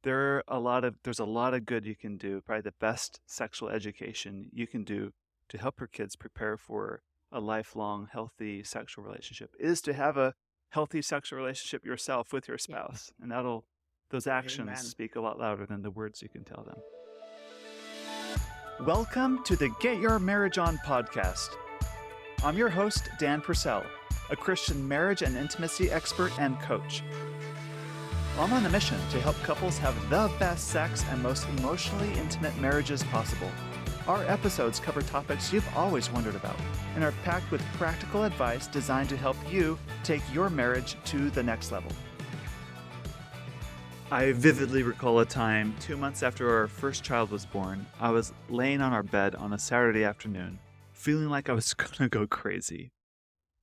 there's a lot of good you can do. Probably the best sexual education you can do to help your kids prepare for a lifelong healthy sexual relationship is to have a healthy sexual relationship yourself with your Yeah. spouse. And those actions Amen. speak a lot louder than the words you can tell them. Welcome to the Get Your Marriage On podcast. I'm your host, Dan Purcell, a Christian marriage and intimacy expert and coach. I'm on a mission to help couples have the best sex and most emotionally intimate marriages possible. Our episodes cover topics you've always wondered about and are packed with practical advice designed to help you take your marriage to the next level. I vividly recall a time 2 months after our first child was born. I was laying on our bed on a Saturday afternoon, feeling like I was going to go crazy.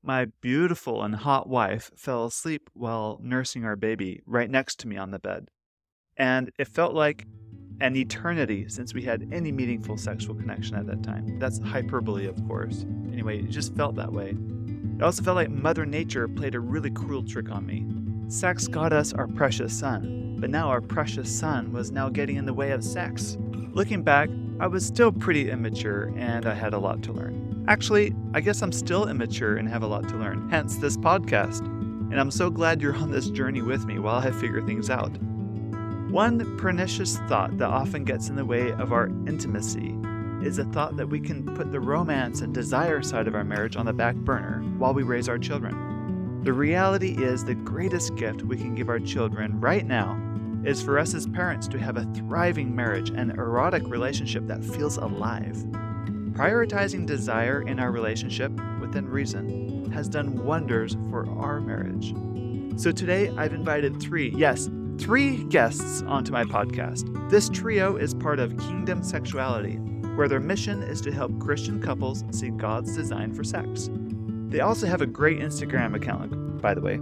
My beautiful and hot wife fell asleep while nursing our baby right next to me on the bed. And it felt like an eternity since we had any meaningful sexual connection at that time. That's hyperbole, of course. Anyway, it just felt that way. It also felt like Mother Nature played a really cruel trick on me. Sex got us our precious son, but now our precious son was now getting in the way of sex. Looking back, I was still pretty immature and I had a lot to learn. Actually, I guess I'm still immature and have a lot to learn, hence this podcast. And I'm so glad you're on this journey with me while I figure things out. One pernicious thought that often gets in the way of our intimacy is a thought that we can put the romance and desire side of our marriage on the back burner while we raise our children. The reality is the greatest gift we can give our children right now is for us as parents to have a thriving marriage and erotic relationship that feels alive. Prioritizing desire in our relationship within reason has done wonders for our marriage. So today I've invited three guests onto my podcast. This trio is part of Kingdom Sexuality, where their mission is to help Christian couples see God's design for sex. They also have a great Instagram account, by the way.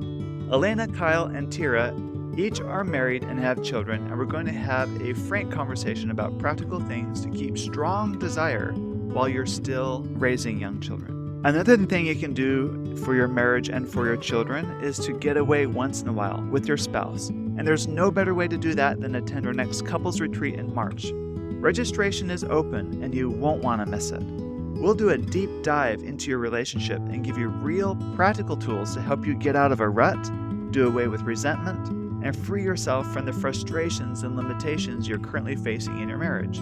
Elena, Kyle, and Tira each are married and have children, and we're going to have a frank conversation about practical things to keep strong desire while you're still raising young children. Another thing you can do for your marriage and for your children is to get away once in a while with your spouse. And there's no better way to do that than attend our next couples retreat in March. Registration is open and you won't want to miss it. We'll do a deep dive into your relationship and give you real practical tools to help you get out of a rut, do away with resentment, and free yourself from the frustrations and limitations you're currently facing in your marriage.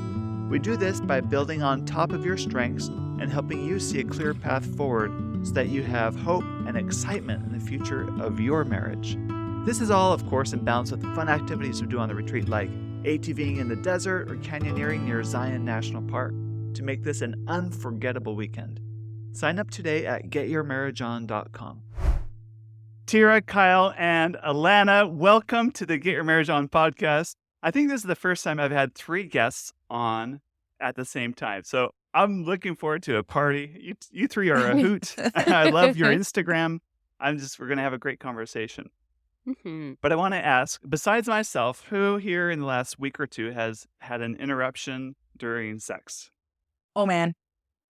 We do this by building on top of your strengths and helping you see a clear path forward so that you have hope and excitement in the future of your marriage. This is all, of course, in balance with fun activities we do on the retreat, like ATVing in the desert or canyoneering near Zion National Park, to make this an unforgettable weekend. Sign up today at getyourmarriageon.com. Tira, Kyle, and Alana, welcome to the Get Your Marriage On podcast. I think this is the first time I've had three guests on at the same time. So I'm looking forward to a party. You three are a hoot. I love your Instagram. We're going to have a great conversation. Mm-hmm. But I want to ask, besides myself, who here in the last week or two has had an interruption during sex? Oh man,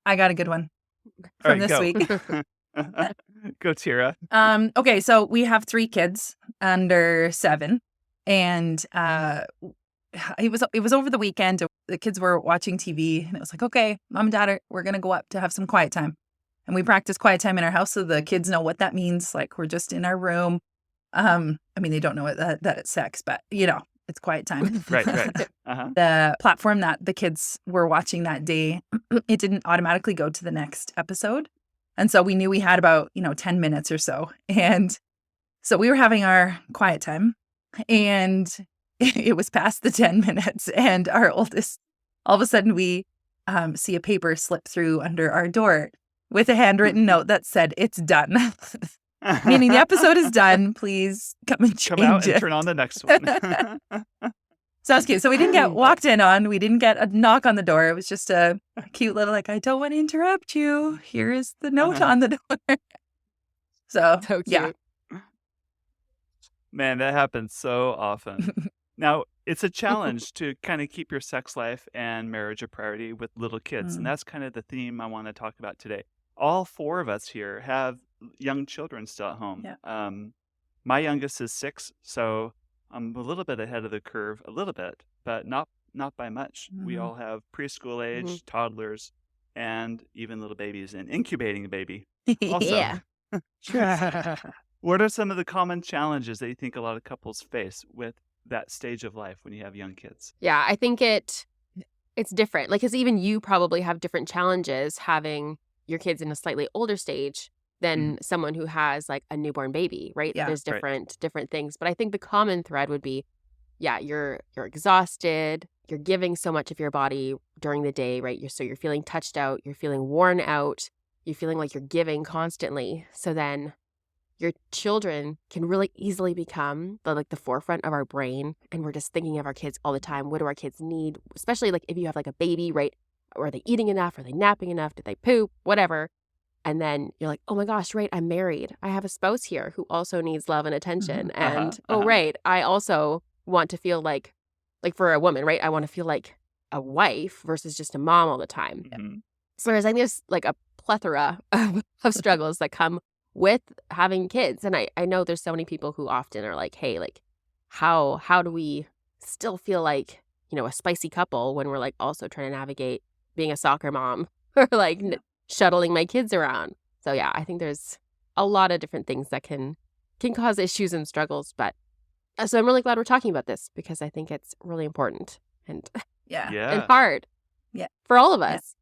I got a good one All from right, this go. week. Go, Tira. Okay, so we have 3 kids under 7, and it was over the weekend. The kids were watching TV, and it was like, okay, mom and dad we're gonna go up to have some quiet time, and we practice quiet time in our house, so the kids know what that means. Like we're just in our room. I mean, they don't know that it's sex, but it's quiet time. Right. Uh-huh. The platform that the kids were watching that day, it didn't automatically go to the next episode. And so we knew we had about, 10 minutes or so. And so we were having our quiet time, and it was past the 10 minutes. And our oldest, all of a sudden we see a paper slip through under our door with a handwritten note that said, "It's done." Meaning the episode is done. Please come and change Come out it. and turn on the next one. So that's cute. So we didn't get walked in on. We didn't get a knock on the door. It was just a cute little, like, I don't want to interrupt you. Here is the note on the door. So So cute. yeah. Man, that happens so often. Now, it's a challenge to kind of keep your sex life and marriage a priority with little kids. And that's kind of the theme I want to talk about today. All 4 of us here have young children still at home. Yeah. My youngest is 6, so I'm a little bit ahead of the curve, a little bit, but not by much. We Mhm. all have preschool Mhm. age, toddlers, and even little babies and incubating a baby also. Yeah. What are some of the common challenges that you think a lot of couples face with that stage of life when you have young kids? Yeah, I think it's different. Like, 'cause even you probably have different challenges having your kids in a slightly older stage Mhm. than someone who has, like, a newborn baby, right? Yeah. There's Right. different things, but I think the common thread would be, yeah, you're exhausted, you're giving so much of your body during the day, right? You're feeling touched out, you're feeling worn out, you're feeling like you're giving constantly. So then your children can really easily become the forefront of our brain, and we're just thinking of our kids all the time. What do our kids need? Especially like if you have like a baby, right? Are they eating enough? Are they napping enough? Did they poop? Whatever. And then you're like, oh my gosh, right, I'm married. I have a spouse here who also needs love and attention. Mhm. Uh-huh. And oh Uh-huh. right, I also want to feel like for a woman, right? I want to feel like a wife versus just a mom all the time. Mhm. So there's, I think there's like a plethora of struggles that come with having kids. And I know there's so many people who often are like, hey, like how do we still feel like, a spicy couple when we're like also trying to navigate being a soccer mom or like Yeah. shuttling my kids around. So yeah, I think there's a lot of different things that can cause issues and struggles. But so I'm really glad we're talking about this because I think it's really important and Yeah. and Yeah. hard Yeah. for all of Yeah. us.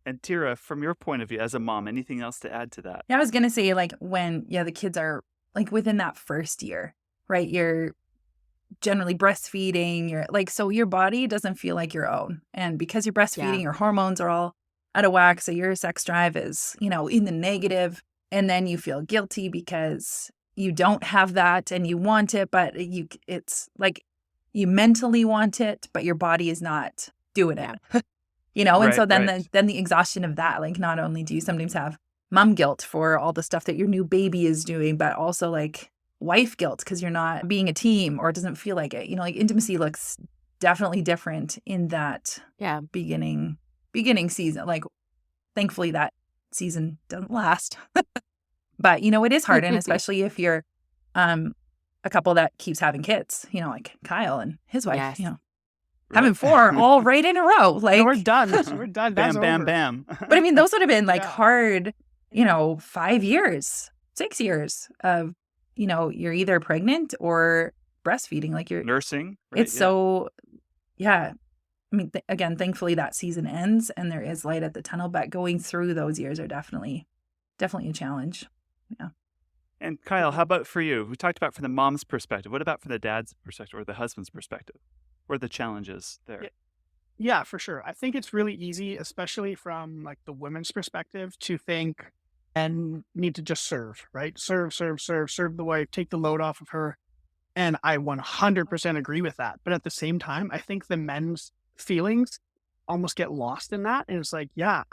And Tira, from your point of view as a mom, anything else to add to that? Yeah, I was gonna say, like, when, the kids are, like, within that first year, right? You're generally breastfeeding, you're like, so your body doesn't feel like your own. And because you're Yeah. breastfeeding, your hormones are all out of whack. So your sex drive is, in the negative. And then you feel guilty because you don't have that and you want it, but it's like you mentally want it, but your body is not doing it. Yeah. And Right, so then right. the exhaustion of that, like, not only do you sometimes have mom guilt for all the stuff that your new baby is doing, but also like wife guilt because you're not being a team or it doesn't feel like it. Like intimacy looks definitely different in that Yeah. beginning season. Like, thankfully that season doesn't last. But it is hard, and especially if you're a couple that keeps having kids, like Kyle and his wife, Yes. having Right. 4 all right in a row. Like, No, we're done. We're done. That's Bam, bam, over. bam. but I mean, those would have been like Yeah. hard, 5 years, 6 years of, you're either pregnant or breastfeeding. Like Nursing. Right? it's so, yeah. I mean, again, thankfully that season ends and there is light at the tunnel, but going through those years are definitely a challenge. Yeah. And Kyle, how about for you? We talked about from the mom's perspective. What about from the dad's perspective or the husband's perspective? What are the challenges there? Yeah. Yeah, for sure. I think it's really easy, especially from like the women's perspective, to think and need to just serve, right? Serve, serve, serve, serve the wife, take the load off of her. And I 100% agree with that. But at the same time, I think the men's feelings almost get lost in that. And it's like, yeah,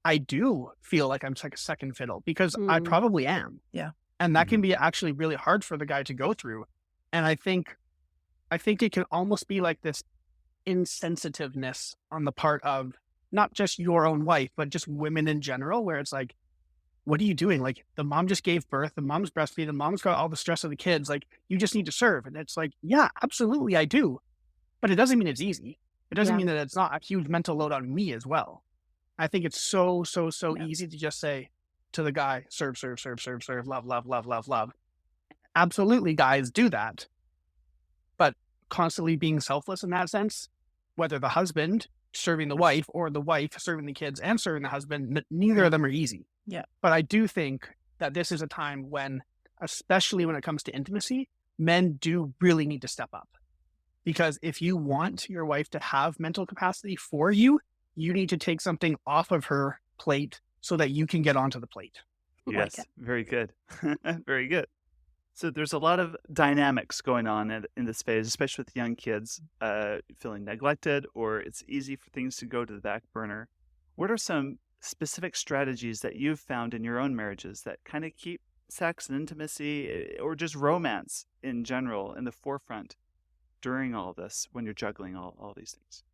I do feel like I'm like a second fiddle because I Mm. probably am. Yeah. And that can be actually really hard for the guy to go through. And I think it can almost be like this insensitiveness on the part of not just your own wife, but just women in general, where it's like, what are you doing? Like, the mom just gave birth, the mom's breastfeeding, the mom's got all the stress of the kids. Like, you just need to serve. And it's like, yeah, absolutely, I do. But it doesn't mean it's easy. It doesn't Yeah. mean that it's not a huge mental load on me as well. I think it's so Yeah. easy to just say to the guy, serve, serve, serve, serve, serve, love, love, love, love, love. Absolutely, guys do that. But constantly being selfless in that sense, whether the husband serving the wife or the wife serving the kids and serving the husband, neither of them are easy. Yeah. But I do think that this is a time when, especially when it comes to intimacy, men do really need to step up. Because if you want your wife to have mental capacity for you, you need to take something off of her plate so that you can get onto the plate. Yes, it. very good. Very good. So there's a lot of dynamics going on in this phase, especially with young kids feeling neglected, or it's easy for things to go to the back burner. What are some specific strategies that you've found in your own marriages that kind of keep sex and intimacy or just romance in general in the forefront during all this when you're juggling all these things?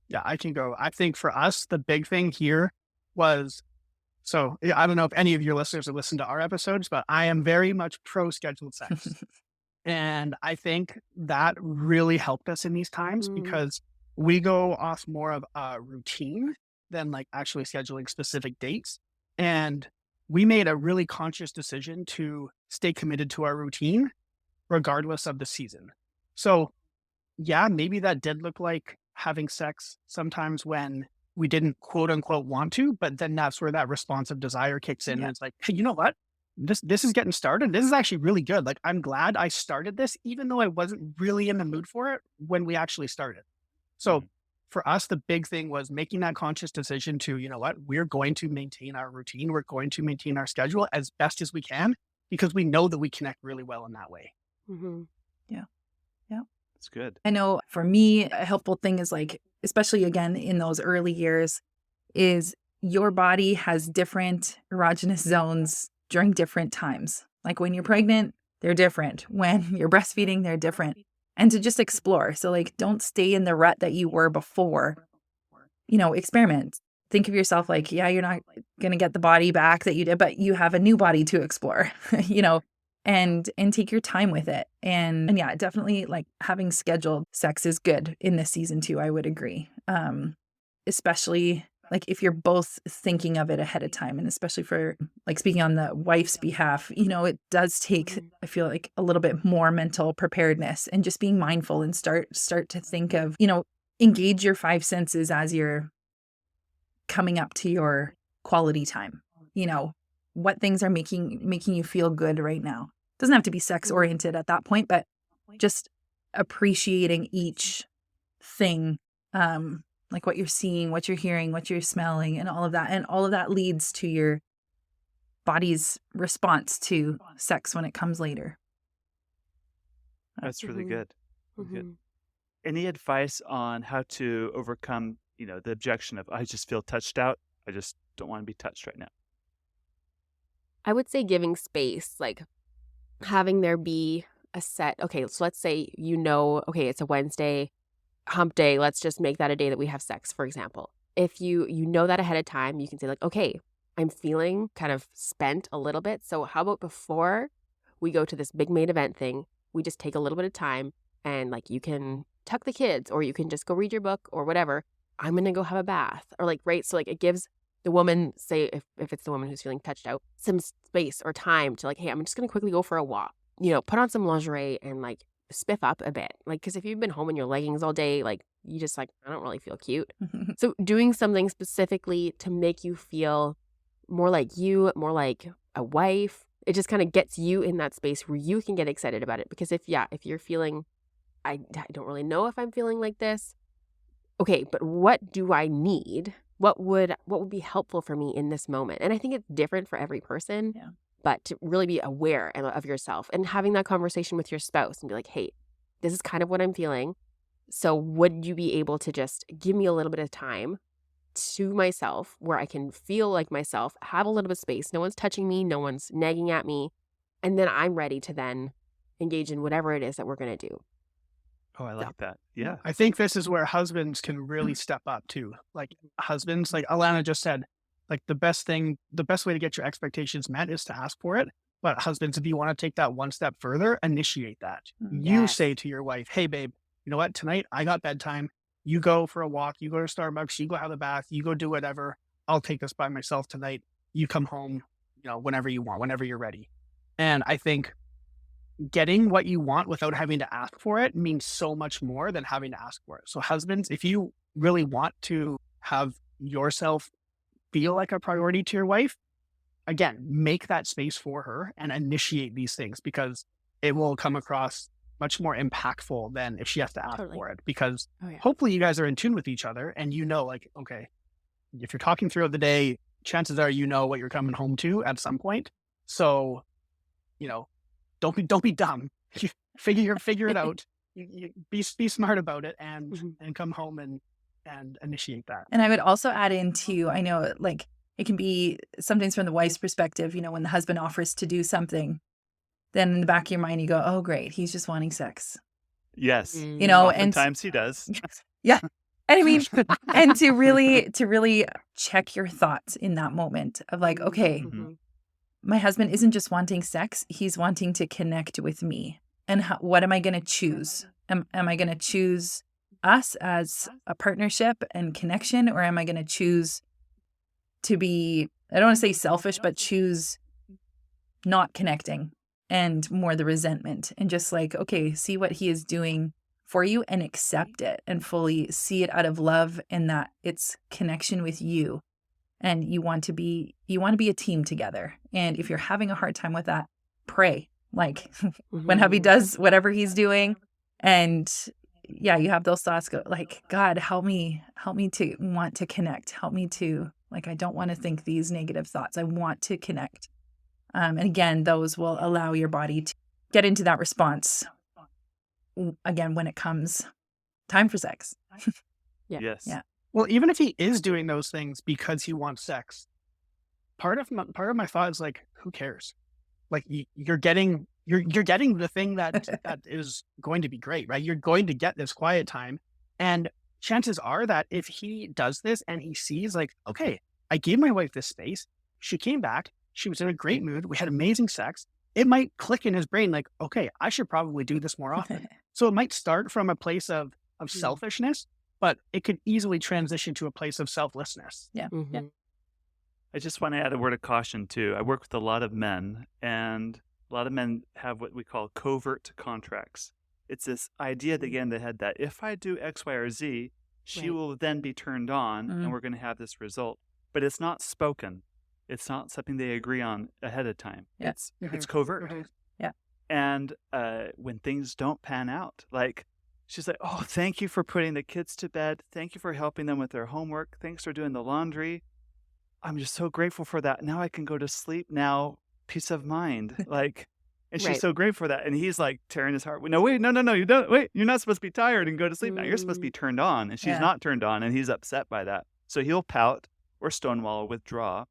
Yeah, I can go. I think for us, the big thing here was, so I don't know if any of your listeners have listened to our episodes, but I am very much pro scheduled sex. And I think that really helped us in these times Mm, because we go off more of a routine than like actually scheduling specific dates. And we made a really conscious decision to stay committed to our routine regardless of the season. So, yeah, maybe that did look like having sex sometimes when we didn't quote unquote want to, but then that's where that responsive desire kicks in. Yeah. And it's like, hey, you know what? This is getting started. This is actually really good. Like I'm glad I started this, even though I wasn't really in the mood for it when we actually started. So Mhm. for us, the big thing was making that conscious decision to, you know what, we're going to maintain our routine. We're going to maintain our schedule as best as we can because we know that we connect really well in that way. mhm. Yeah. Yeah. That's good. I know for me, a helpful thing is like, especially again in those early years, is your body has different erogenous zones during different times. Like when you're pregnant, they're different. When you're breastfeeding, they're different. And to just explore. So, like, don't stay in the rut that you were before. Experiment. Think of yourself like, yeah, you're not going to get the body back that you did, but you have a new body to explore, and take your time with it. And yeah, definitely like having scheduled sex is good in this season too, I would agree. Especially like if you're both thinking of it ahead of time, and especially for like speaking on the wife's behalf, it does take, Mhm. I feel like, a little bit more mental preparedness and just being mindful and start to think of, engage your five senses as you're coming up to your quality time. What things are making you feel good right now. Doesn't have to be sex oriented at that point, but just appreciating each thing, like what you're seeing, what you're hearing, what you're smelling, and all of that. And all of that leads to your body's response to sex when it comes later. That's really Mhm. good. Really good. Mhm. Any advice on how to overcome, the objection of I just feel touched out. I just don't want to be touched right now. I would say giving space, like having there be a set. Okay, so let's say okay, it's a Wednesday, hump day. Let's just make that a day that we have sex, for example. If you know that ahead of time, you can say like, okay, I'm feeling kind of spent a little bit. So how about before we go to this big main event thing, we just take a little bit of time and like you can tuck the kids or you can just go read your book or whatever. I'm gonna go have a bath. Or like, right. So like it gives the woman, say if it's the woman who's feeling touched out, some space or time to like, hey, I'm just gonna quickly go for a walk. Put on some lingerie and like spiff up a bit. Like, because if you've been home in your leggings all day, like you just like, I don't really feel cute. So doing something specifically to make you feel more like you, more like a wife, it just kind of gets you in that space where you can get excited about it. Because if you're feeling, I don't really know if I'm feeling like this. Okay, but what do I need? What would be helpful for me in this moment? And I think it's different for every person. Yeah. But to really be aware of yourself and having that conversation with your spouse and be like, hey, this is kind of what I'm feeling. So would you be able to just give me a little bit of time to myself where I can feel like myself, have a little bit of space. No one's touching me. No one's nagging at me. And then I'm ready to then engage in whatever it is that we're going to do. Oh, I So, like that. Yeah. I think this is where husbands can really step up too. Like husbands, like Alana just said, like the best way to get your expectations met is to ask for it. But husbands, if you want to take that one step further, initiate that. You yes. say to your wife, hey, babe, you know what? Tonight I got bedtime. You go for a walk. You go to Starbucks. You go have a bath. You go do whatever. I'll take this by myself tonight. You come home, whenever you want, whenever you're ready. And I think getting what you want without having to ask for it means so much more than having to ask for it. So husbands, if you really want to have yourself feel like a priority to your wife, again, make that space for her and initiate these things because it will come across much more impactful than if she has to ask Totally. for it. Because Oh, yeah. hopefully you guys are in tune with each other and like, okay, if you're talking throughout the day, chances are what you're coming home to at some point. So, don't be dumb. Figure it out. Be smart about it and come home and initiate that. And I would also add into, I know like it can be sometimes from the wife's perspective, when the husband offers to do something, then in the back of your mind, you go, oh, great, he's just wanting sex. Yes. And Oftentimes he does. yeah. And I mean, and to really check your thoughts in that moment of like, okay, Mhm. my husband isn't just wanting sex, he's wanting to connect with me. And what am I going to choose? Am I going to choose us as a partnership and connection, or am I going to choose to be, I don't want to say selfish, but choose not connecting and more the resentment and just like, okay, see what he is doing for you and accept it and fully see it out of love and that it's connection with you. And you want to be a team together. And if you're having a hard time with that, pray. Like when hubby does whatever he's doing, and yeah, you have those thoughts, go like, God, help me to want to connect. Help me to, like, I don't want to think these negative thoughts. I want to connect. And again, those will allow your body to get into that response again when it comes time for sex. Yeah. Yes. Yeah. Well, even if he is doing those things because he wants sex, part of my thought is like, who cares? Like you're getting the thing that is going to be great, right? You're going to get this quiet time, and chances are that if he does this and he sees like, okay, I gave my wife this space, she came back, she was in a great mood, we had amazing sex. It might click in his brain like, okay, I should probably do this more often. So it might start from a place of selfishness, but it could easily transition to a place of selflessness. Yeah. Mm-hmm. Yeah. I just want to add a word of caution too. I work with a lot of men, and a lot of men have what we call covert contracts. It's this idea that, again, they had that if I do X, Y, or Z, she Right. will then be turned on Mhm. and we're going to have this result. But it's not spoken. It's not something they agree on ahead of time. Yeah. It's covert. Yeah. And when things don't pan out, like she's like, oh, thank you for putting the kids to bed. Thank you for helping them with their homework. Thanks for doing the laundry. I'm just so grateful for that. Now I can go to sleep. Now, peace of mind. Like, and she's Right. so grateful for that. And he's like tearing his heart. No, wait, no, you don't. Wait, you're not supposed to be tired and go to sleep now. You're supposed to be turned on. And she's Yeah. not turned on, and he's upset by that. So he'll pout or stonewall or withdraw.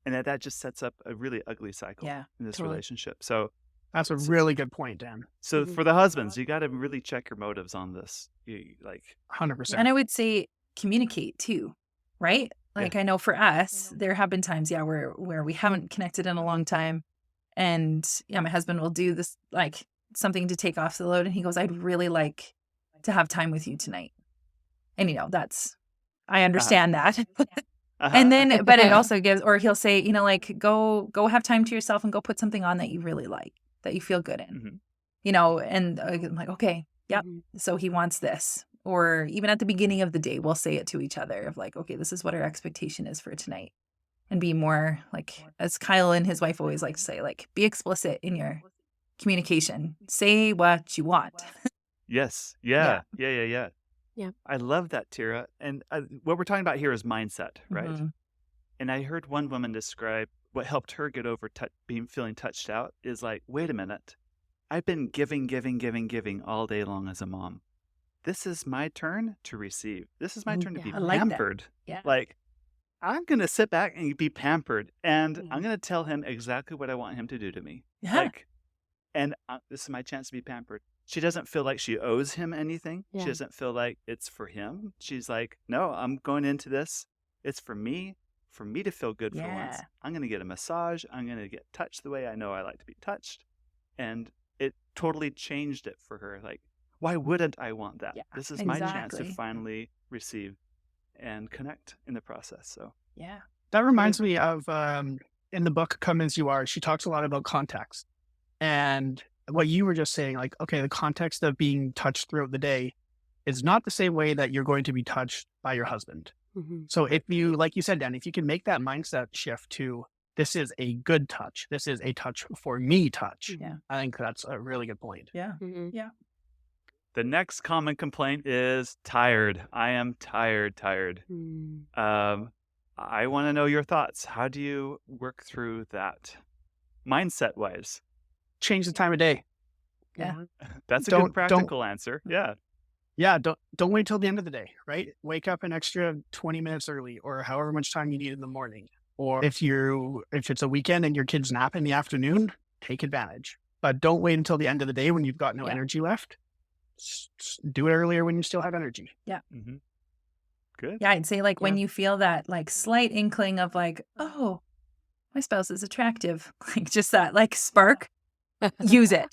And that just sets up a really ugly cycle Yeah, in this totally. relationship. So That's a really good point, Dan. So Mhm. for the husbands, you got to really check your motives on this. Like, 100%. And I would say communicate too, right? Yeah. Like I know for us, there have been times, yeah, where we haven't connected in a long time. And yeah, my husband will do this, like something to take off the load. And he goes, I'd really like to have time with you tonight. And I understand that. And then, but it also gives, or he'll say, like, go have time to yourself and go put something on that you really like, that you feel good in, Mhm. and I'm like, okay, yep. Mhm. So he wants this. Or even at the beginning of the day, we'll say it to each other of like, okay, this is what our expectation is for tonight. And be more like, as Kyle and his wife always like to say, like, be explicit in your communication. Say what you want. Yes. Yeah. Yeah. Yeah. I love that, Tira. And what we're talking about here is mindset, right? Mhm. And I heard one woman describe what helped her get over feeling touched out is like, wait a minute. I've been giving all day long as a mom. This is my turn to receive. This is my Ooh, turn to be yeah, I like that. pampered. Yeah. Like, I'm going to sit back and be pampered, and I'm Mhm. going to tell him exactly what I want him to do to me. Yeah. Like, and this is my chance to be pampered. She doesn't feel like she owes him anything. Yeah. She doesn't feel like it's for him. She's like, no, I'm going into this. It's for me to feel good for once. Yeah. I'm going to get a massage. I'm going to get touched the way I know I like to be touched. And it totally changed it for her. Like, why wouldn't I want that? Yeah, This is my chance to exactly. finally receive and connect in the process. So, Yeah. That reminds me of in the book Come As You Are, she talks a lot about context. And what you were just saying, like, okay, the context of being touched throughout the day is not the same way that you're going to be touched by your husband. Mhm. So if you, like you said, Dan, if you can make that mindset shift to this is a good touch, this is a touch for me touch, Yeah. I think that's a really good point. Yeah. Mhm. the next common complaint is tired. I am tired. Mm. I want to know your thoughts. How do you work through that mindset wise? Change the time of day. Yeah. That's a Don't- good practical answer. Yeah. Yeah, don't wait till the end of the day, right? Wake up an extra 20 minutes early or however much time you need in the morning. Or if it's a weekend and your kids nap in the afternoon, take advantage. But don't wait until the end of the day when you've got no Yeah. energy left. Do it earlier when you still have energy. Mm-hmm. Good. Yeah, I'd say like when Yeah. you feel that like slight inkling of like, oh, my spouse is attractive, like just that like spark use it.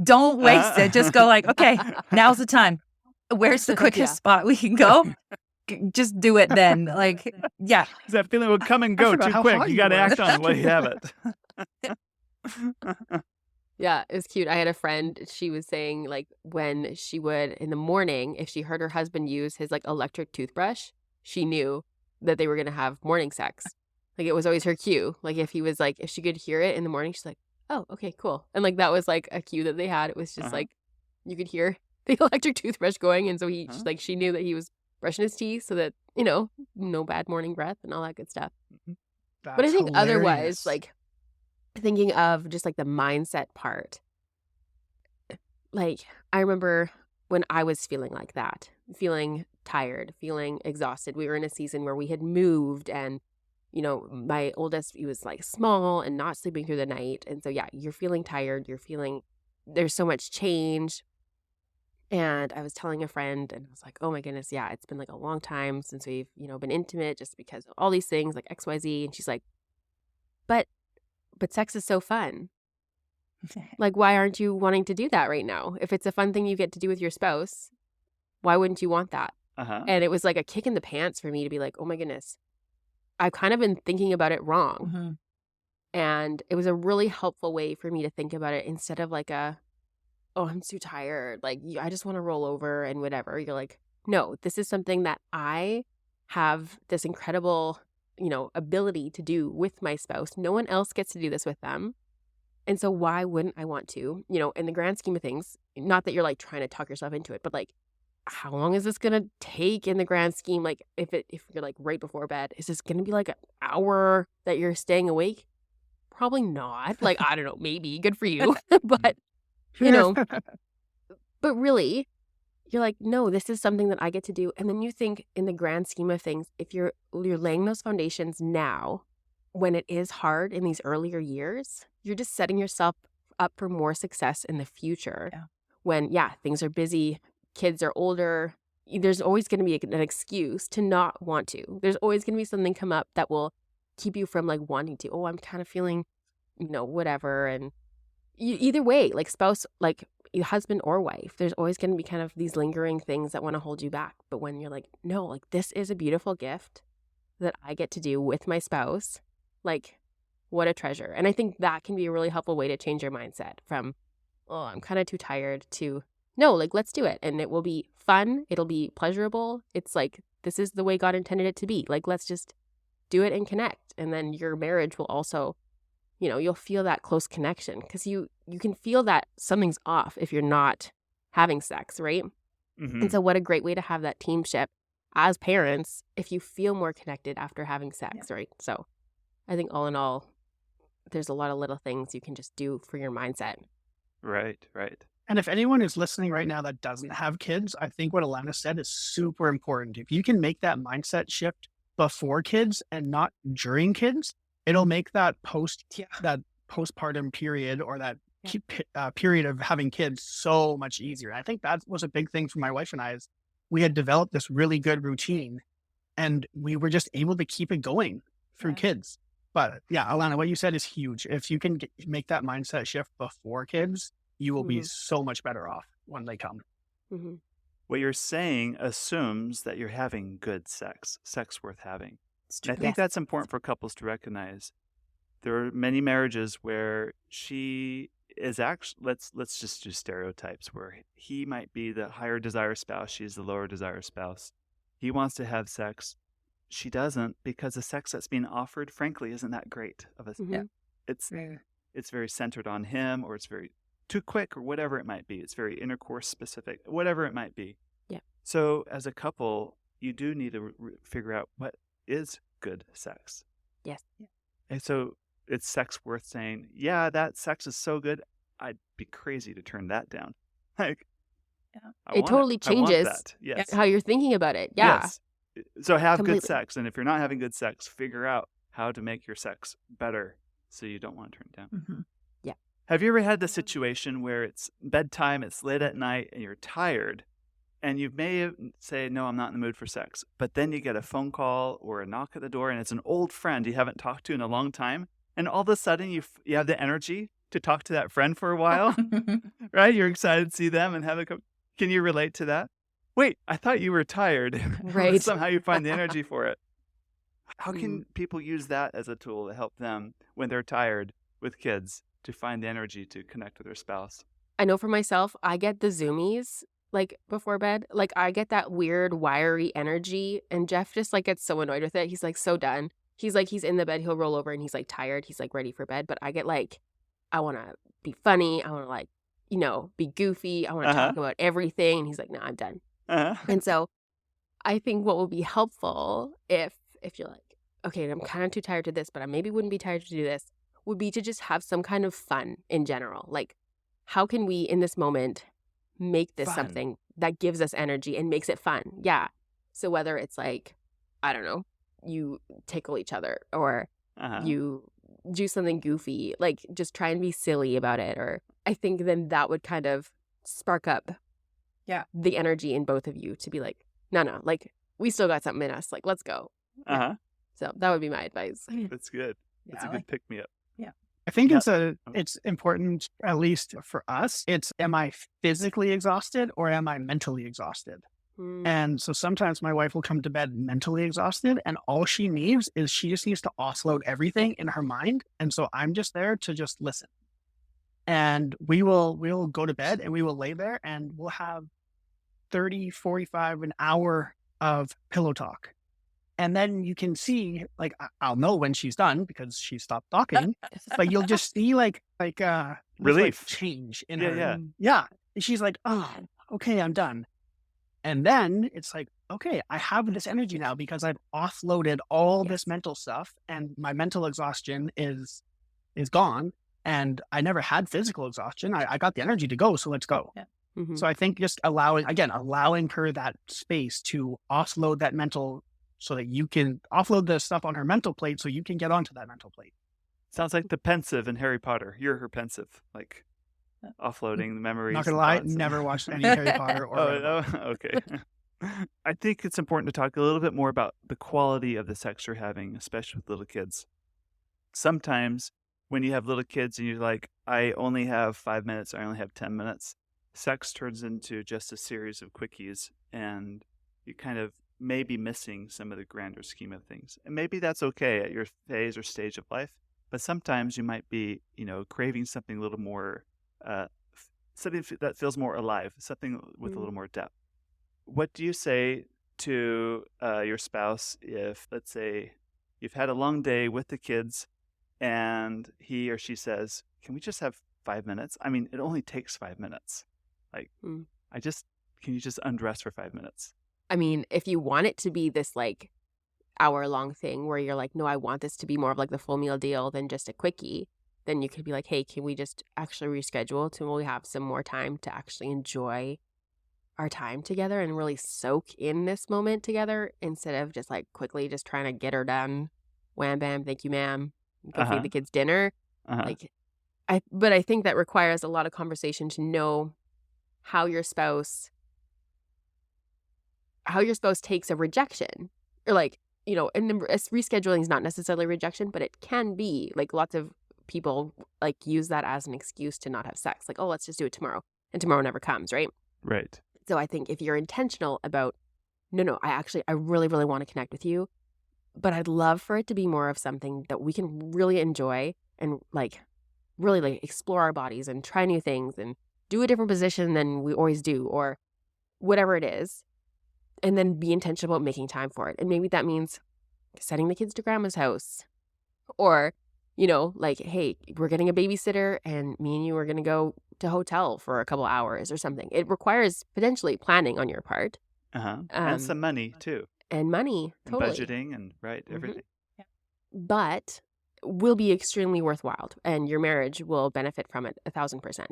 Don't waste it. Just go like, okay, now's the time. Where's the quickest Yeah. spot we can go? Just do it then. Like, yeah. That feeling will come and go forgot too how quick. hot You you got to were. act on it while you have it. Yeah, it was cute. I had a friend, she was saying like when she would in the morning, if she heard her husband use his like electric toothbrush, she knew that they were going to have morning sex. Like it was always her cue. Like if he was like, if she could hear it in the morning, she's like, oh, okay, cool. And like that was like a cue that they had. It was just Uh-huh. like you could hear the electric toothbrush going. And so he, Huh? like, she knew that he was brushing his teeth so that, you know, no bad morning breath and all that good stuff. But I That's think otherwise, hilarious. like thinking of just like the mindset part, like I remember when I was feeling like that, feeling tired, feeling exhausted. We were in a season where we had moved and, you know, my oldest, he was like small and not sleeping through the night. And so, yeah, you're feeling tired. You're feeling, there's so much change. And I was telling a friend and I was like, oh my goodness, yeah, it's been like a long time since we've, you know, been intimate just because of all these things like XYZ. And she's like, but sex is so fun. Like, why aren't you wanting to do that right now? If it's a fun thing you get to do with your spouse, why wouldn't you want that? Uh-huh. And it was like a kick in the pants for me to be like, oh my goodness, I've kind of been thinking about it wrong. Mhm. And it was a really helpful way for me to think about it instead of like a, oh, I'm too tired. Like, I just want to roll over and whatever. You're like, no, this is something that I have this incredible, you know, ability to do with my spouse. No one else gets to do this with them. And so why wouldn't I want to, you know, in the grand scheme of things, not that you're like trying to talk yourself into it, but like, how long is this going to take in the grand scheme? Like if you're like right before bed, is this going to be like an hour that you're staying awake? Probably not. Like, I don't know, maybe good for you, but you know, but really you're like, no, this is something that I get to do. And then you think in the grand scheme of things, if you're laying those foundations now, when it is hard in these earlier years, you're just setting yourself up for more success in the future. Yeah. When, yeah, things are busy, kids are older, there's always going to be an excuse to not want to. There's always going to be something come up that will keep you from like wanting to. Oh, I'm kind of feeling, you know, whatever. And either way, like spouse, like your husband or wife, there's always going to be kind of these lingering things that want to hold you back. But when you're like, no, like this is a beautiful gift that I get to do with my spouse, like what a treasure. And I think that can be a really helpful way to change your mindset from, oh, I'm kind of too tired to, no, like let's do it. And it will be fun. It'll be pleasurable. It's like, this is the way God intended it to be. Like, let's just do it and connect. And then your marriage will also, you know, you'll feel that close connection because you can feel that something's off if you're not having sex, right? Mhm. And so what a great way to have that teamship as parents if you feel more connected after having sex, right? So I think all in all, there's a lot of little things you can just do for your mindset. Right, right. And if anyone is listening right now that doesn't have kids, I think what Alana said is super important. If you can make that mindset shift before kids and not during kids, it'll make that postpartum period or that period of having kids so much easier. I think that was a big thing for my wife and I is we had developed this really good routine and we were just able to keep it going through kids. But yeah, Alana, what you said is huge. If you can make that mindset shift before kids, you will be so much better off when they come. Mm-hmm. What you're saying assumes that you're having good sex worth having. And I think that's important for couples to recognize. There are many marriages where she is actually, let's just do stereotypes, where he might be the higher desire spouse, she's the lower desire spouse. He wants to have sex. She doesn't because the sex that's being offered, frankly, isn't that great of a. Mm-hmm. It's very centered on him, or it's very too quick, or whatever it might be. It's very intercourse specific, whatever it might be. Yeah. So as a couple, you do need to figure out what is good sex. Yes. And so it's sex worth saying, yeah, that sex is so good, I'd be crazy to turn that down. Like, I It want totally I want changes that. Yes. how you're thinking about it. Yeah. Yes. So have Completely. good sex. And if you're not having good sex, figure out how to make your sex better so you don't want to turn it down. Mm-hmm. Yeah. Have you ever had the situation where it's bedtime, it's late at night, and you're tired, and you may say, no, I'm not in the mood for sex, but then you get a phone call or a knock at the door, and it's an old friend you haven't talked to in a long time, and all of a sudden you have the energy to talk to that friend for a while, right? You're excited to see them and have a Can you relate to that? Wait, I thought you were tired. Right. Somehow you find the energy for it. How Mm. can people use that as a tool to help them when they're tired with kids to find the energy to connect with their spouse? I know for myself, I get the zoomies like before bed. Like I get that weird wiry energy, and Jeff just like gets so annoyed with it. He's like so done. He's like he's in the bed, he'll roll over and he's like tired. He's like ready for bed, but I get like I want to be funny. I want to like, be goofy. I want to Uh-huh. talk about everything, and he's like, "No, I'm done." Uh-huh. And so I think what would be helpful if you're like, okay, I'm kind of too tired to this, but I maybe wouldn't be tired to do this, would be to just have some kind of fun in general. Like, how can we in this moment make this Fun. something that gives us energy and makes it fun? Yeah. So whether it's like, I don't know, you tickle each other or Uh-huh. you do something goofy, like just try and be silly about it. Or I think then that would kind of spark up the energy in both of you to be like, no, like we still got something in us. Like, let's go. Uh-huh. So that would be my advice. That's good. That's a good pick-me-up. I think Yeah. it's important, at least for us. It's, am I physically exhausted or am I mentally exhausted? Mm. And so sometimes my wife will come to bed mentally exhausted, and all she needs is she just needs to offload everything in her mind. And so I'm just there to just listen. And we'll go to bed and we will lay there and we'll have 30, 45, an hour of pillow talk. And then you can see, like, I'll know when she's done because she stopped talking, but you'll just see this, Relief. change in Yeah, her. yeah. Yeah. She's like, oh, okay, I'm done. And then it's like, okay, I have this energy now because I've offloaded all this mental stuff, and my mental exhaustion is gone. And I never had physical exhaustion. I got the energy to go. So let's go. Yeah. Mhm. So I think just allowing her that space to offload that mental, so that you can offload the stuff on her mental plate so you can get onto that mental plate. Sounds like the pensive in Harry Potter. You're her pensive, like offloading the memories. Not gonna and lie, thoughts and- never watched any Harry Potter or read a book. Okay. I think it's important to talk a little bit more about the quality of the sex you're having, especially with little kids. Sometimes when you have little kids and you're like, I only have 5 minutes, I only have 10 minutes, sex turns into just a series of quickies, and you kind of may be missing some of the grander scheme of things. And maybe that's okay at your phase or stage of life, but sometimes you might be, craving something a little more, something that feels more alive, something with a little more depth. What do you say to your spouse if, let's say, you've had a long day with the kids and he or she says, can we just have 5 minutes? I mean, it only takes 5 minutes. Like, can you just undress for 5 minutes? I mean, if you want it to be this like hour-long thing where you're like, no, I want this to be more of like the full meal deal than just a quickie, then you could be like, hey, can we just actually reschedule till we have some more time to actually enjoy our time together and really soak in this moment together instead of just like quickly just trying to get her done. Wham, bam, thank you, ma'am. Go feed the kids dinner. Like, but I think that requires a lot of conversation to know how your spouse takes a rejection, or like, and then rescheduling is not necessarily rejection, but it can be. Like, lots of people like use that as an excuse to not have sex. Like, oh, let's just do it tomorrow, and tomorrow never comes, right? Right. So I think if you're intentional about, no, I really, really want to connect with you, but I'd love for it to be more of something that we can really enjoy and like really like explore our bodies and try new things and do a different position than we always do, or whatever it is, and then be intentional about making time for it. And maybe that means sending the kids to grandma's house, or, like, hey, we're getting a babysitter and me and you are going to go to hotel for a couple hours or something. It requires potentially planning on your part. And some money too. And money, And totally. budgeting and everything. But will be extremely worthwhile, and your marriage will benefit from it 1,000%.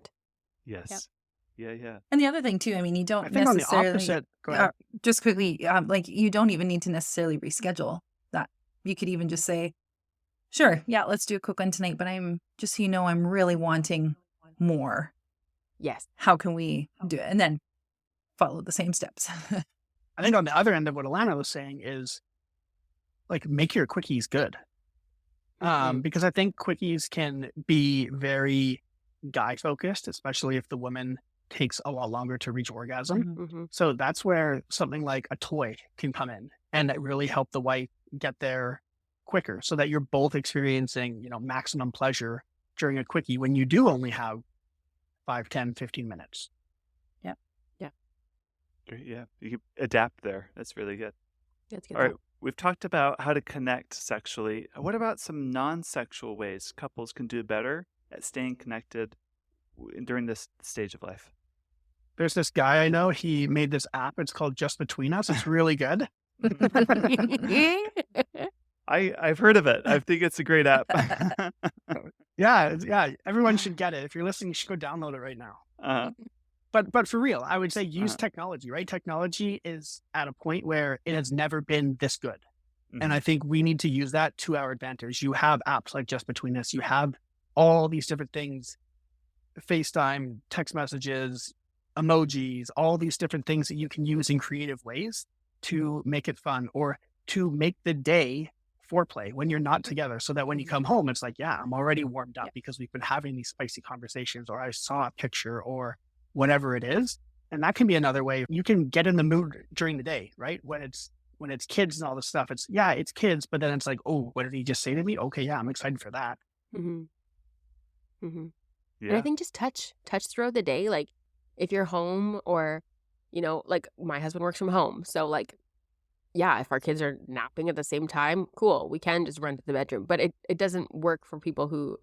Yes. Yeah. And the other thing too, I mean, you don't I think on the necessarily opposite, go ahead. just quickly, like you don't even need to necessarily reschedule that. You could even just say, sure, yeah, let's do a quick one tonight, but I'm just so you know, I'm really wanting more. Yes. How can we do it? And then follow the same steps. I think on the other end of what Alana was saying is, like, make your quickies good. Because I think quickies can be very guy focused, especially if the woman takes a lot longer to reach orgasm. Mhm. Mm-hmm. So that's where something like a toy can come in and that really help the wife get there quicker so that you're both experiencing, maximum pleasure during a quickie when you do only have 5, 10, 15 minutes. Great, yeah, you can adapt there. That's really good. That's good. All right, we've talked about how to connect sexually. What about some non-sexual ways couples can do better at staying connected during this stage of life? There's this guy I know, he made this app. It's called Just Between Us. It's really good. I've heard of it. I think it's a great app. Yeah. Everyone should get it. If you're listening, you should go download it right now. uh, But for real, I would say use Uh-huh. technology, right? Technology is at a point where it has never been this good. And mhm. I think we need to use that to our advantage. You have apps like Just Between Us. You have all these different things, FaceTime, text messages, emojis, all these different things that you can use in creative ways to make it fun or to make the day foreplay when you're not together. So that when you come home, it's like, yeah, I'm already warmed up because we've been having these spicy conversations or I saw a picture or whatever it is. And that can be another way you can get in the mood during the day, right? When it's kids and all this stuff, it's kids, but then it's like, oh, what did he just say to me? Okay, yeah, I'm excited for that. Mm-hmm. Mm-hmm. And I Yeah. think just touch throughout the day. Like if you're home or, like my husband works from home. So like, yeah, if our kids are napping at the same time, cool. We can just run to the bedroom. But it doesn't work for people who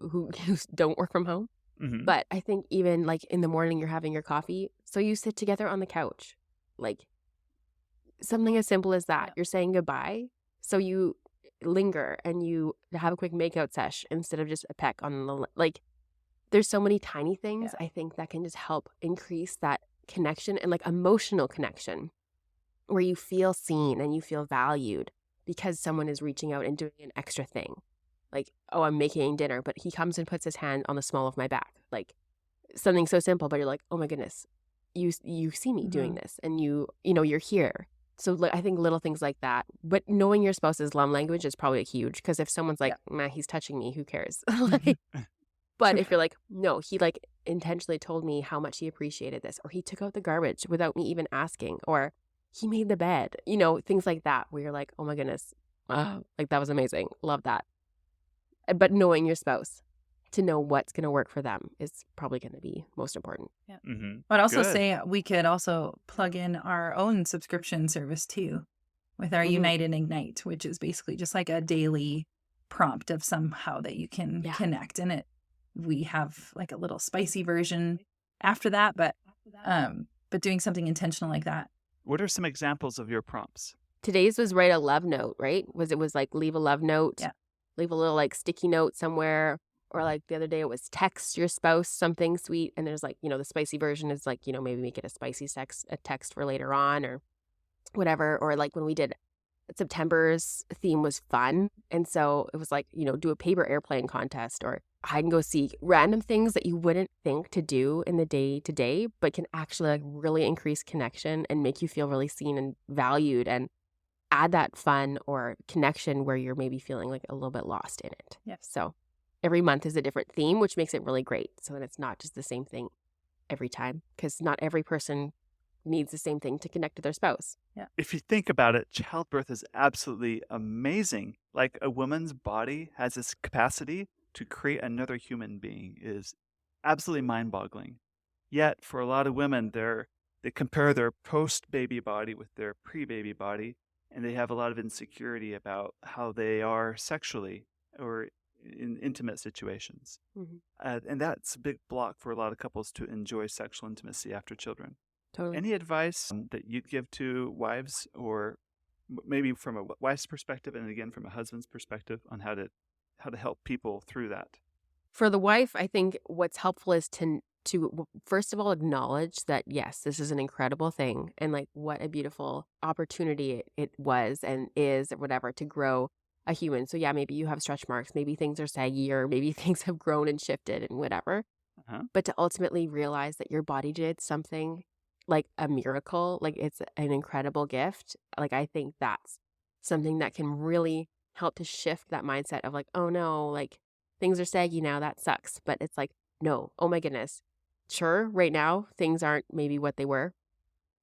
don't work from home. Mhm. But I think even like in the morning you're having your coffee. So you sit together on the couch. Like something as simple as that. Yeah. You're saying goodbye. So you linger and you have a quick makeout sesh instead of just a peck on the like there's so many tiny things I think that can just help increase that connection and like emotional connection where you feel seen and you feel valued because someone is reaching out and doing an extra thing. Like, oh, I'm making dinner, but he comes and puts his hand on the small of my back. Like something so simple, but you're like, oh my goodness, you see me doing this and you're here. So like, I think little things like that, but knowing your spouse's love language is probably huge because if someone's like, nah, he's touching me, who cares? Like, but if you're like, no, he like intentionally told me how much he appreciated this, or he took out the garbage without me even asking, or he made the bed, things like that, where you're like, oh my goodness, like that was amazing. Love that. But knowing your spouse to know what's going to work for them is probably going to be most important. Mhm. I'd also Good. say we could also plug in our own subscription service too with our Mhm. Unite and Ignite, which is basically just like a daily prompt of somehow that you can Yeah. connect. And we have like a little spicy version after that, but doing something intentional like that. What are some examples of your prompts? Today's was write a love note, right? It was like leave a love note, Yeah. leave a little like sticky note somewhere. Or like the other day it was text your spouse something sweet. And there's like, the spicy version is like, maybe make it a text for later on or whatever. Or like when we did September's theme was fun. And so it was like, do a paper airplane contest or hide and go seek, random things that you wouldn't think to do in the day to day, but can actually like really increase connection and make you feel really seen and valued and add that fun or connection where you're maybe feeling like a little bit lost in it. Yeah. So every month is a different theme, which makes it really great. So that it's not just the same thing every time because not every person needs the same thing to connect to their spouse. If you think about it, childbirth is absolutely amazing. Like a woman's body has this capacity to create another human being is absolutely mind-boggling. Yet for a lot of women, they compare their post-baby body with their pre-baby body, and they have a lot of insecurity about how they are sexually or in intimate situations. Mhm. And that's a big block for a lot of couples to enjoy sexual intimacy after children. Totally. Any advice that you'd give to wives, or maybe from a wife's perspective, and again from a husband's perspective, on how to help people through that? For the wife, I think what's helpful is to first of all acknowledge that yes, this is an incredible thing and like what a beautiful opportunity it was and is or whatever to grow a human. So yeah, maybe you have stretch marks, maybe things are saggy or maybe things have grown and shifted and whatever. Uh-huh. But to ultimately realize that your body did something like a miracle, like it's an incredible gift. Like I think that's something that can really help to shift that mindset of like, oh no, like things are saggy now, that sucks. But it's like, no, oh my goodness. Sure, right now things aren't maybe what they were,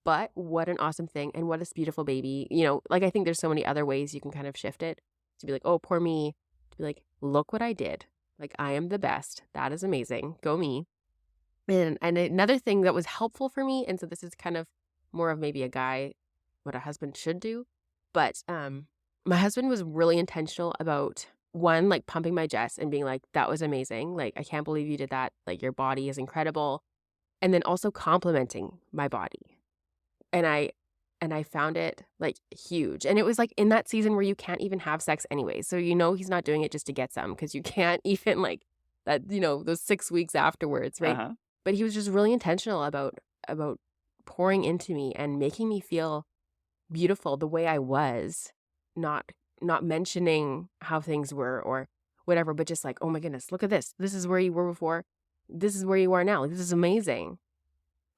but what an awesome thing and what a beautiful baby. Like I think there's so many other ways you can kind of shift it to be like, oh, poor me, to be like, look what I did. Like I am the best. That is amazing. Go me. And another thing that was helpful for me, and so this is kind of more of maybe a guy, what a husband should do, but my husband was really intentional about one, like pumping my chest and being like, that was amazing. Like, I can't believe you did that. Like, your body is incredible. And then also complimenting my body. And I found it like huge. And it was like in that season where you can't even have sex anyway. So he's not doing it just to get some because you can't even like that, those 6 weeks afterwards, right? Uh-huh. But he was just really intentional about pouring into me and making me feel beautiful the way I was, not mentioning how things were or whatever, but just like, oh my goodness, look at this. This is where you were before. This is where you are now. Like, this is amazing.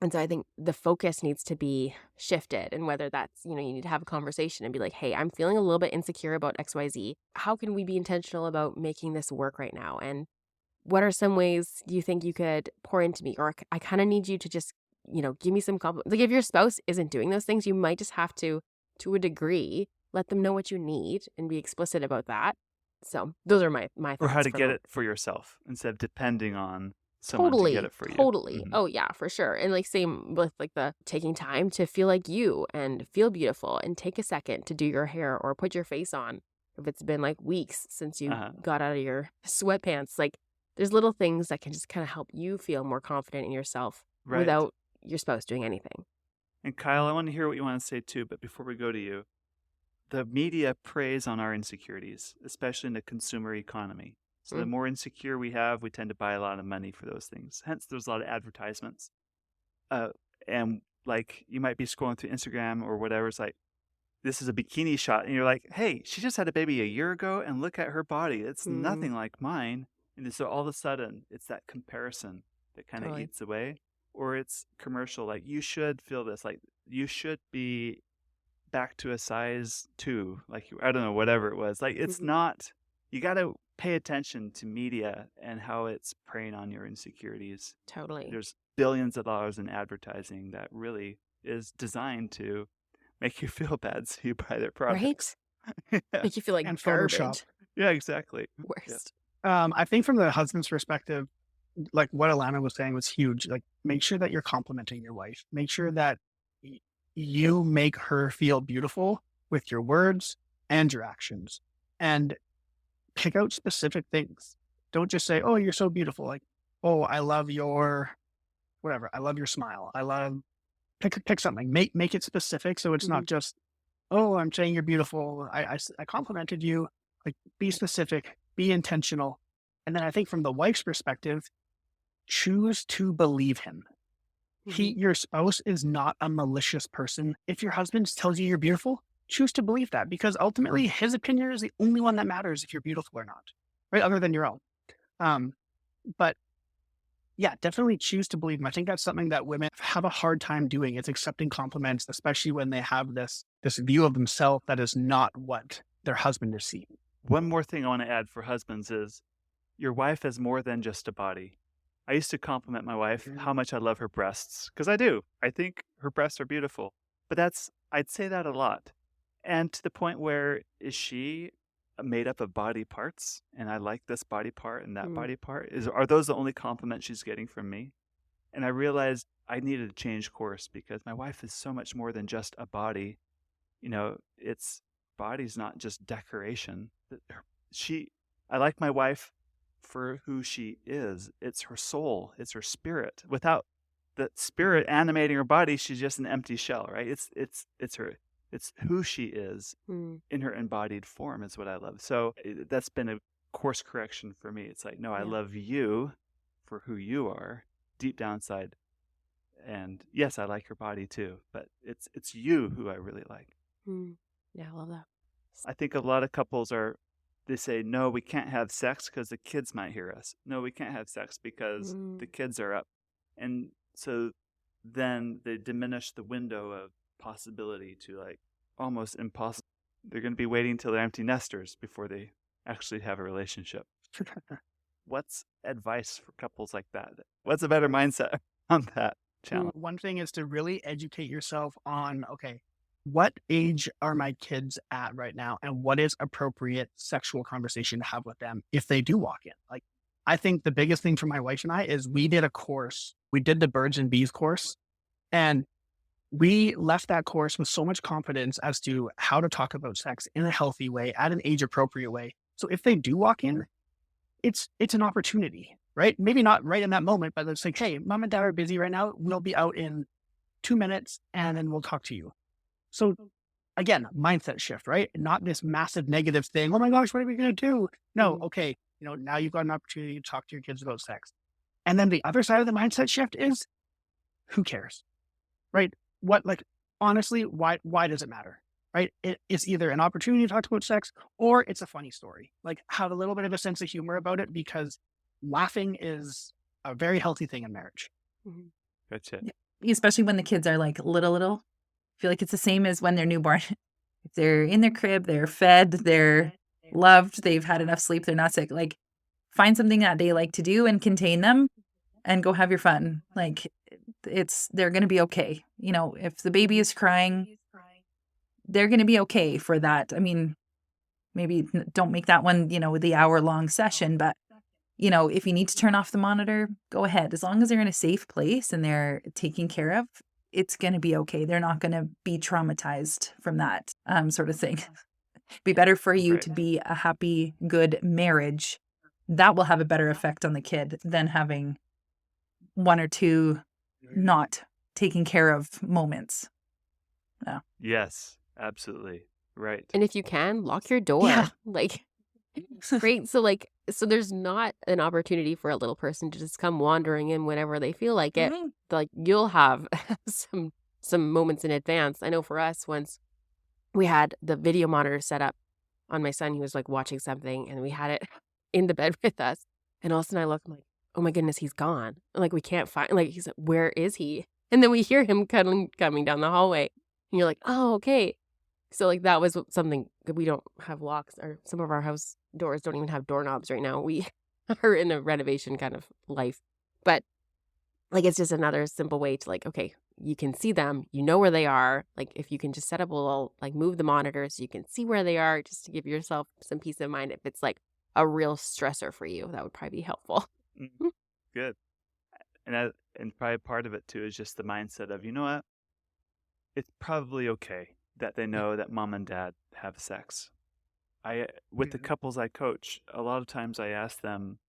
And so I think the focus needs to be shifted. And whether that's, you need to have a conversation and be like, hey, I'm feeling a little bit insecure about XYZ. How can we be intentional about making this work right now? And what are some ways you think you could pour into me? Or I kind of need you to just, give me some compliments. Like if your spouse isn't doing those things, you might just have to a degree, let them know what you need and be explicit about that. So those are my thoughts. Or how to for get the- it for yourself instead of depending on someone to get it for you. Totally. Mhm. Oh yeah, for sure. And like same with like the taking time to feel like you and feel beautiful and take a second to do your hair or put your face on if it's been like weeks since you Uh-huh. got out of your sweatpants. Like there's little things that can just kind of help you feel more confident in yourself Right. without your spouse doing anything. And Kyle, I want to hear what you want to say too, but before we go to you, the media preys on our insecurities, especially in the consumer economy. So the more insecure we have, we tend to buy a lot of money for those things. Hence, there's a lot of advertisements. And like you might be scrolling through Instagram or whatever. It's like, this is a bikini shot. And you're like, hey, she just had a baby a year ago and look at her body. It's nothing like mine. And so all of a sudden, it's that comparison that kind of Totally. eats away. Or it's commercial. Like you should feel this. Like you should be back to a size 2, like I don't know, whatever it was. Like it's not, you got to pay attention to media and how it's preying on your insecurities. Totally. There's billions of dollars in advertising that really is designed to make you feel bad, so you buy their products. Right? Yeah. Make you feel like And garbage. Photoshop. Yeah, exactly. Worst. I think from the husband's perspective, like what Alana was saying was huge. Like, make sure that you're complimenting your wife. Make sure that you make her feel beautiful with your words and your actions, and pick out specific things. Don't just say, "Oh, you're so beautiful." Like, "Oh, I love your whatever. I love your smile. I love." Pick something. Make it specific, so it's not just, "Oh, I'm saying you're beautiful. I complimented you." Like, be specific, be intentional, and then I think from the wife's perspective, choose to believe him. Your spouse is not a malicious person. If your husband tells you you're beautiful, choose to believe that, because ultimately his opinion is the only one that matters if you're beautiful or not, right? Other than your own. But yeah, definitely choose to believe him. I think that's something that women have a hard time doing. It's accepting compliments, especially when they have this view of themselves that is not what their husband is seeing. One more thing I want to add for husbands is your wife is more than just a body. I used to compliment my wife how much I love her breasts, because I do. I think her breasts are beautiful. But I'd say that a lot. And to the point where, is she made up of body parts? And I like this body part and that body part. Are those the only compliments she's getting from me? And I realized I needed to change course because my wife is so much more than just a body. Body's not just decoration. I like my wife for who she is. It's her soul. It's her spirit. Without the spirit animating her body, she's just an empty shell, right? It's her. It's who she is in her embodied form is what I love. So that's been a course correction for me. It's like, no, I love you for who you are deep down inside. And yes, I like your body too, but it's you who I really like. Yeah, I love that. I think a lot of couples they say, no, we can't have sex because the kids might hear us. No, we can't have sex because the kids are up. And so then they diminish the window of possibility to like almost impossible. They're going to be waiting until they're empty nesters before they actually have a relationship. what's advice for couples like that? What's a better mindset on that challenge? One thing is to really educate yourself on, okay, what age are my kids at right now? And what is appropriate sexual conversation to have with them if they do walk in? Like, I think the biggest thing for my wife and I is we did a course. We did the birds and bees course, and we left that course with so much confidence as to how to talk about sex in a healthy way, at an age appropriate way. So if they do walk in, it's an opportunity, right? Maybe not right in that moment, but it's like, hey, mom and dad are busy right now. We'll be out in 2 minutes and then we'll talk to you. So again, mindset shift, right? Not this massive negative thing. Oh my gosh, what are we going to do? No, okay. Now you've got an opportunity to talk to your kids about sex. And then the other side of the mindset shift is who cares, right? Honestly, why does it matter? Right? It's either an opportunity to talk about sex or it's a funny story. Like, have a little bit of a sense of humor about it, because laughing is a very healthy thing in marriage. Mhm. That's it. Yeah, especially when the kids are like little. I feel like it's the same as when they're newborn. If they're in their crib, they're fed, they're loved, they've had enough sleep, they're not sick. Like, find something that they like to do and contain them and go have your fun. Like, they're going to be okay. If the baby is crying, they're going to be okay for that. I mean, maybe don't make that one, the hour-long session, but if you need to turn off the monitor, go ahead. As long as they're in a safe place and they're taken care of, it's going to be okay. They're not going to be traumatized from that sort of thing. Be better for you Right. to be a happy, good marriage. That will have a better effect on the kid than having one or two not taking care of moments. Yes, absolutely. Right. And if you can, lock your door. Yeah. Like, great. So there's not an opportunity for a little person to just come wandering in whenever they feel like it. Mhm. Like, you'll have some moments in advance. I know for us, once we had the video monitor set up on my son, he was like watching something, and we had it in the bed with us. And all of a sudden I look, I'm like, oh my goodness, he's gone. Like, we can't find, like, he's like, where is he? And then we hear him coming down the hallway. And you're like, oh, okay. So like that was something that we don't have locks, or some of our house doors don't even have doorknobs right now. We are in a renovation kind of life. But like, it's just another simple way to, like, okay, you can see them, you know where they are. Like, if you can just set up a little, like, move the monitor so you can see where they are, just to give yourself some peace of mind. If it's like a real stressor for you, that would probably be helpful. Mm, Good. And probably part of it too is just the mindset of, you know what? It's probably okay that they know that mom and dad have sex. With the Mhm. couples I coach, a lot of times I ask them,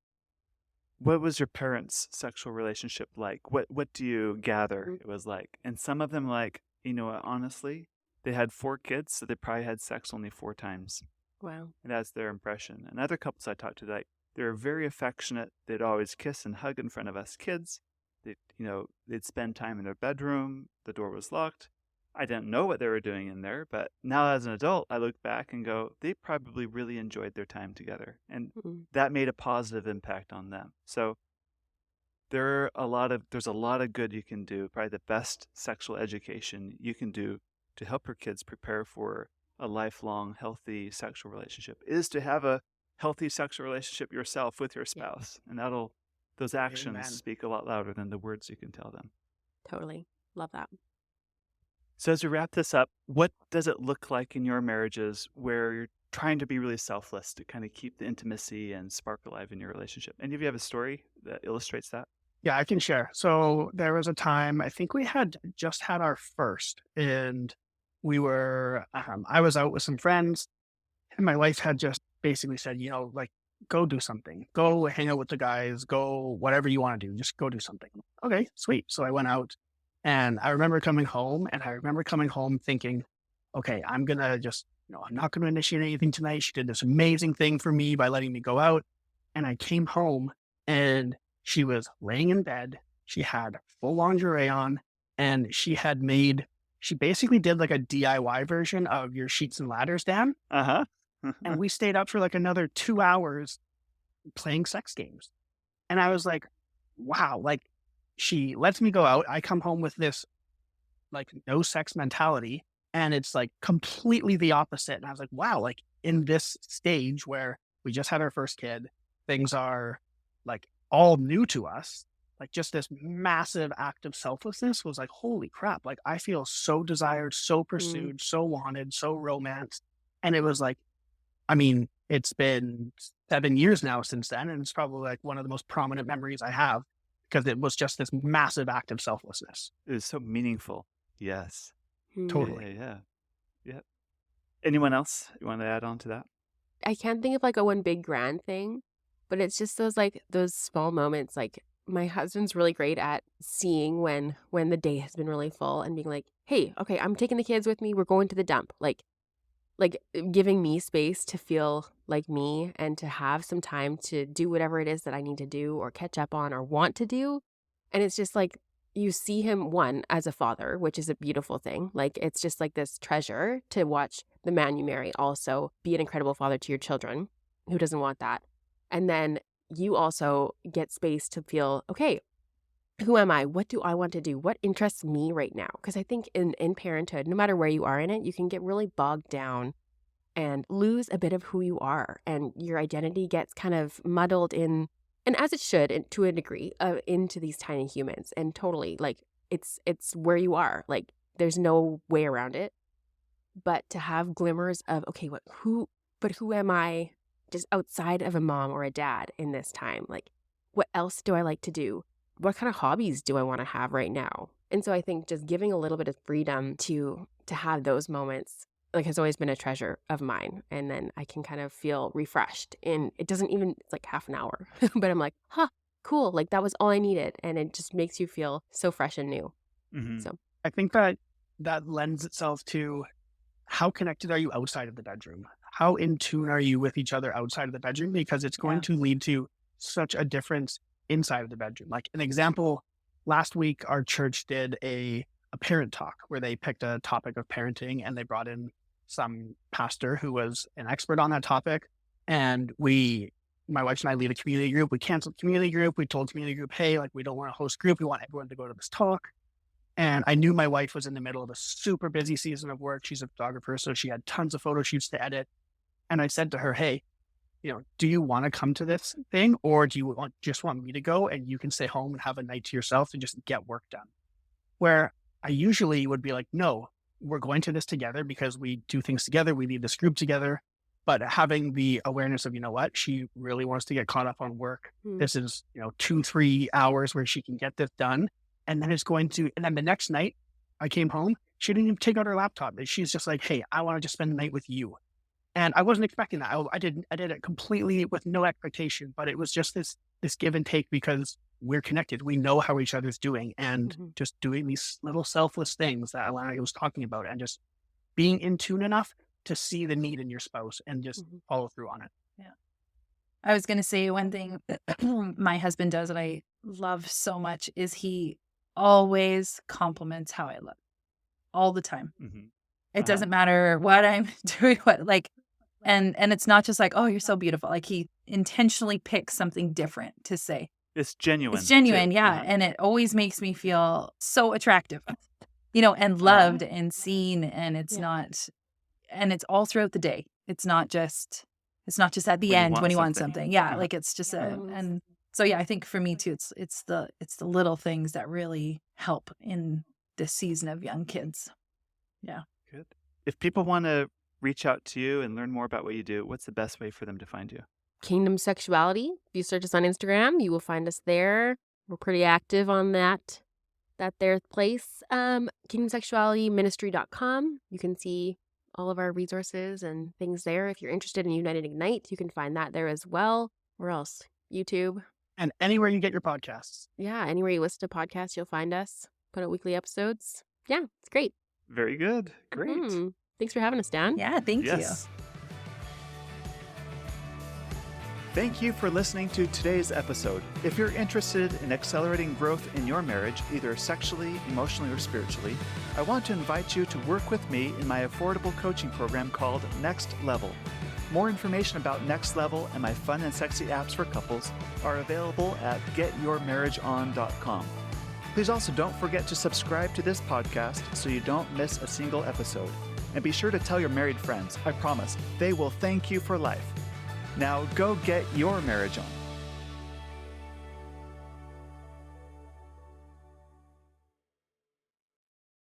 what was your parents' sexual relationship like? What do you gather it was like? And some of them, like, you know what, honestly, they had 4 kids, so they probably had sex only 4 times. Wow. And that's their impression. And other couples I talked to, like, they were very affectionate. They'd always kiss and hug in front of us kids. They'd spend time in their bedroom. The door was locked. I didn't know what they were doing in there, but now as an adult, I look back and go, they probably really enjoyed their time together. And Mm. that made a positive impact on them. So there's a lot of good you can do. Probably the best sexual education you can do to help your kids prepare for a lifelong healthy sexual relationship is to have a healthy sexual relationship yourself with your spouse. And those actions Amen. speak a lot louder than the words you can tell them. Totally. Love that. So as we wrap this up, what does it look like in your marriages where you're trying to be really selfless to kind of keep the intimacy and spark alive in your relationship? Any of you have a story that illustrates that? Yeah, I can share. So there was a time, I think we had just had our first, and I was out with some friends, and my wife had just basically said, like, go do something, go hang out with the guys, go whatever you want to do, just go do something. Okay, sweet. So I went out, and I remember coming home, thinking, okay, I'm going to just, I'm not going to initiate anything tonight. She did this amazing thing for me by letting me go out. And I came home, and she was laying in bed. She had full lingerie on, and she basically did like a DIY version of your sheets and ladders, Dan. Uh-huh. And we stayed up for like another 2 hours playing sex games. And I was like, wow, like, she lets me go out. I come home with this like no sex mentality, and it's like completely the opposite. And I was like, wow, like, in this stage where we just had our first kid, things are like all new to us, like just this massive act of selflessness was like, holy crap. Like I feel so desired, so pursued, so wanted, so romanced. And it was like, I mean, it's been 7 years now since then. And it's probably like one of the most prominent memories I have because it was just this massive act of selflessness. It was so meaningful. Yes. Totally. Yeah. Yep. Anyone else you want to add on to that? I can't think of like a one big grand thing, but it's just those small moments. Like my husband's really great at seeing when the day has been really full and being like, hey, okay, I'm taking the kids with me. We're going to the dump. Like giving me space to feel like me and to have some time to do whatever it is that I need to do or catch up on or want to do. And it's just like you see him, one, as a father, which is a beautiful thing. Like it's just like this treasure to watch the man you marry also be an incredible father to your children. Who doesn't want that? And then you also get space to feel, okay, who am I? What do I want to do? What interests me right now? Because I think in parenthood, no matter where you are in it, you can get really bogged down and lose a bit of who you are. And your identity gets kind of muddled in, and as it should to a degree, into these tiny humans. And totally, like, it's where you are. Like, there's no way around it. But to have glimmers of, okay, who am I just outside of a mom or a dad in this time? Like, what else do I like to do? What kind of hobbies do I want to have right now? And so I think just giving a little bit of freedom to have those moments, like, has always been a treasure of mine. And then I can kind of feel refreshed. And it doesn't even, it's like half an hour, but I'm like, cool. Like that was all I needed. And it just makes you feel so fresh and new. Mm-hmm. So I think that lends itself to how connected are you outside of the bedroom? How in tune are you with each other outside of the bedroom? Because it's going to lead to such a difference inside of the bedroom. Like an example, last week, our church did a parent talk where they picked a topic of parenting and they brought in some pastor who was an expert on that topic. And my wife and I lead a community group. We canceled the community group. We told community group, hey, like we don't want to host group. We want everyone to go to this talk. And I knew my wife was in the middle of a super busy season of work. She's a photographer, so she had tons of photo shoots to edit. And I said to her, hey, do you want to come to this thing, or do you just want me to go and you can stay home and have a night to yourself and just get work done? Where I usually would be like, no, we're going to this together because we do things together. We lead this group together. But having the awareness of, she really wants to get caught up on work. This is, 2-3 hours where she can get this done. And then and then the next night I came home, she didn't even take out her laptop. She's just like, hey, I want to just spend the night with you. And I wasn't expecting that. I did it completely with no expectation, but it was just this give and take because we're connected. We know how each other's doing and just doing these little selfless things that Alana was talking about and just being in tune enough to see the need in your spouse and just follow through on it. Yeah. I was going to say one thing that my husband does that I love so much is he always compliments how I look all the time. Mm-hmm. It doesn't matter what I'm doing, and it's not just like, oh, you're so beautiful. Like he intentionally picks something different to say. It's genuine. It's genuine, too. yeah. And it always makes me feel so attractive, and loved and seen. And it's not, and it's all throughout the day. It's not just at the end when you want something. Yeah. Like it's just and so, yeah, I think for me too, it's the little things that really help in this season of young kids. Yeah. Good. If people want to reach out to you and learn more about what you do, what's the best way for them to find you? Kingdom Sexuality. If you search us on Instagram, you will find us there. We're pretty active on that there place. KingdomSexualityMinistry.com. You can see all of our resources and things there. If you're interested in United Ignite, you can find that there as well. Where else? YouTube. And anywhere you get your podcasts. Yeah, anywhere you listen to podcasts, you'll find us. Put out weekly episodes. Yeah, it's great. Very good. Great. Thanks for having us, Dan. Yeah, thank you. Thank you for listening to today's episode. If you're interested in accelerating growth in your marriage, either sexually, emotionally, or spiritually, I want to invite you to work with me in my affordable coaching program called Next Level. More information about Next Level and my fun and sexy apps for couples are available at getyourmarriageon.com. Please also don't forget to subscribe to this podcast so you don't miss a single episode. And be sure to tell your married friends. I promise, they will thank you for life. Now go get your marriage on.